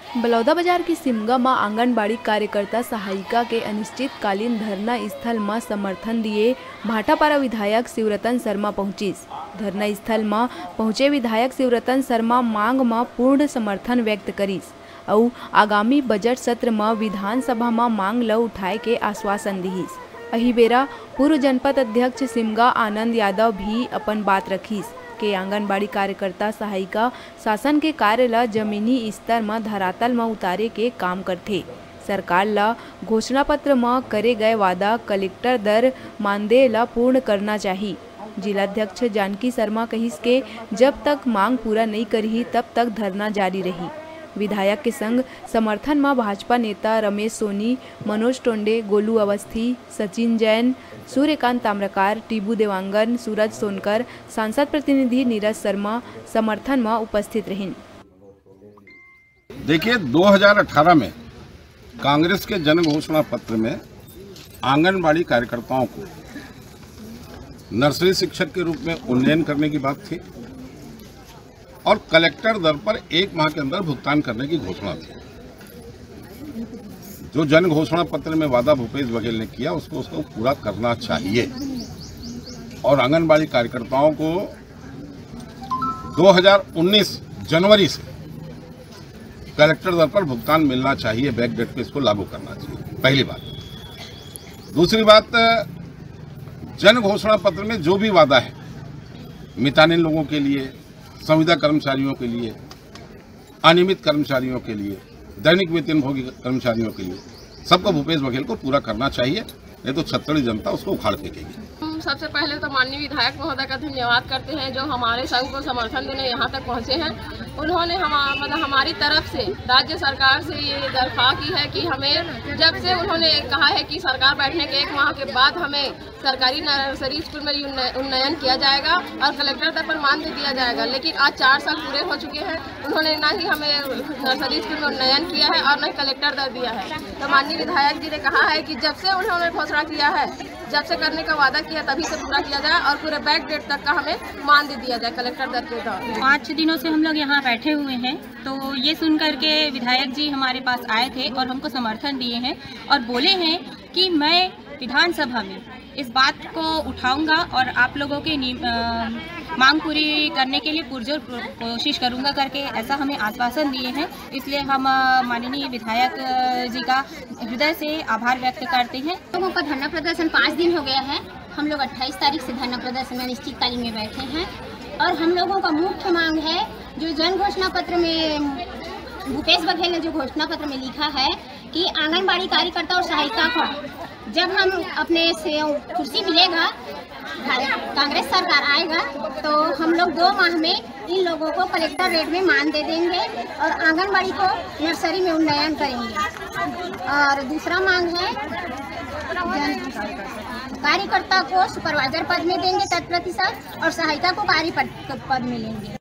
बलौदा बाजार की सिमगा में आंगनबाड़ी कार्यकर्ता सहायिका के अनिश्चितकालीन धरना स्थल में समर्थन दिए भाटापारा विधायक शिवरतन शर्मा पहुंचिस। धरना स्थल में पहुंचे विधायक शिवरतन शर्मा मांग में पूर्ण समर्थन व्यक्त करीस और आगामी बजट सत्र में विधानसभा में मांग ल उठाए के आश्वासन दिहिस। अही बेरा पूर्व जनपद अध्यक्ष सिमगा आनंद यादव भी अपन बात रखीस के आंगनबाड़ी कार्यकर्ता सहायिका शासन के कार्य ला जमीनी स्तर में धरातल में उतारे के काम करथे। सरकार ला घोषणा पत्र में करे गए वादा कलेक्टर दर मानदेय ला पूर्ण करना चाहिए। जिलाध्यक्ष जानकी शर्मा कहिस के जब तक मांग पूरा नहीं करही तब तक धरना जारी रही। विधायक के संग समर्थन में भाजपा नेता रमेश सोनी, मनोज टोंडे, गोलू अवस्थी, सचिन जैन, सूर्यकांत ताम्रकार, टीबू देवांगन, सूरज सोनकर, सांसद प्रतिनिधि नीरज शर्मा समर्थन में उपस्थित रहीं। देखिए 2018 में कांग्रेस के जन घोषणा पत्र में आंगनबाड़ी कार्यकर्ताओं को नर्सरी शिक्षक के रूप में उन्नयन करने की बात थी और कलेक्टर दर पर 1 माह के अंदर भुगतान करने की घोषणा थी। जो जन घोषणा पत्र में वादा भूपेश बघेल ने किया उसको पूरा करना चाहिए और आंगनबाड़ी कार्यकर्ताओं को 2019 जनवरी से कलेक्टर दर पर भुगतान मिलना चाहिए। बैक डेट पे इसको लागू करना चाहिए, पहली बात। दूसरी बात, जन घोषणा पत्र में जो भी वादा है मितानिन लोगों के लिए, संविदा कर्मचारियों के लिए, अनियमित कर्मचारियों के लिए, दैनिक वेतनभोगी कर्मचारियों के लिए, सबको भूपेश बघेल को पूरा करना चाहिए, नहीं तो छत्तीसगढ़ जनता उसको उखाड़ फेंकेगी। सबसे पहले तो माननीय विधायक महोदय का धन्यवाद करते हैं जो हमारे संघ को समर्थन देने यहाँ तक पहुँचे हैं। उन्होंने हमारी तरफ से राज्य सरकार से ये दरख्वास्त की है कि हमें, जब से उन्होंने कहा है कि सरकार बैठने के 1 माह के बाद हमें सरकारी नर्सरी स्कूल में उन्नयन किया जाएगा और कलेक्टर दर पर मानदेय दिया जाएगा, लेकिन आज 4 साल पूरे हो चुके हैं। उन्होंने ना ही हमें नर्सरी स्कूल में उन्नयन किया है और न ही कलेक्टर दर दिया है। तो माननीय विधायक जी ने कहा है कि जब से उन्होंने घोषणा किया है, जब से करने का वादा किया तभी से पूरा किया जाए और पूरे बैक डेट तक का हमें मानदेय दिया जाए कलेक्टर दर के दौर। 5 दिनों से हम लोग यहाँ बैठे हुए हैं, तो ये सुन करके विधायक जी हमारे पास आए थे और हमको समर्थन दिए हैं और बोले हैं कि मैं विधानसभा में इस बात को उठाऊंगा और आप लोगों के मांग पूरी करने के लिए पुरजोर कोशिश करूंगा करके ऐसा हमें आश्वासन दिए हैं। इसलिए हम माननीय विधायक जी का हृदय से आभार व्यक्त करते हैं। लोगों का धरना प्रदर्शन 5 दिन हो गया है। हम लोग 28 तारीख से धरना प्रदर्शन में अनिश्चितकालीन में बैठे हैं और हम लोगों का मुख्य मांग है जो जन घोषणा पत्र में भूपेश बघेल ने जो घोषणा पत्र में लिखा है कि आंगनबाड़ी कार्यकर्ता और सहायिका को जब हम अपने से कुर्सी मिलेगा, कांग्रेस सरकार आएगा, तो हम लोग 2 माह में इन लोगों को कलेक्टर रेट में मान दे देंगे और आंगनबाड़ी को नर्सरी में उन्नयन करेंगे। और दूसरा मांग है कार्यकर्ता को सुपरवाइजर पद में देंगे 10% और सहायिका को कार्य पद में लेंगे।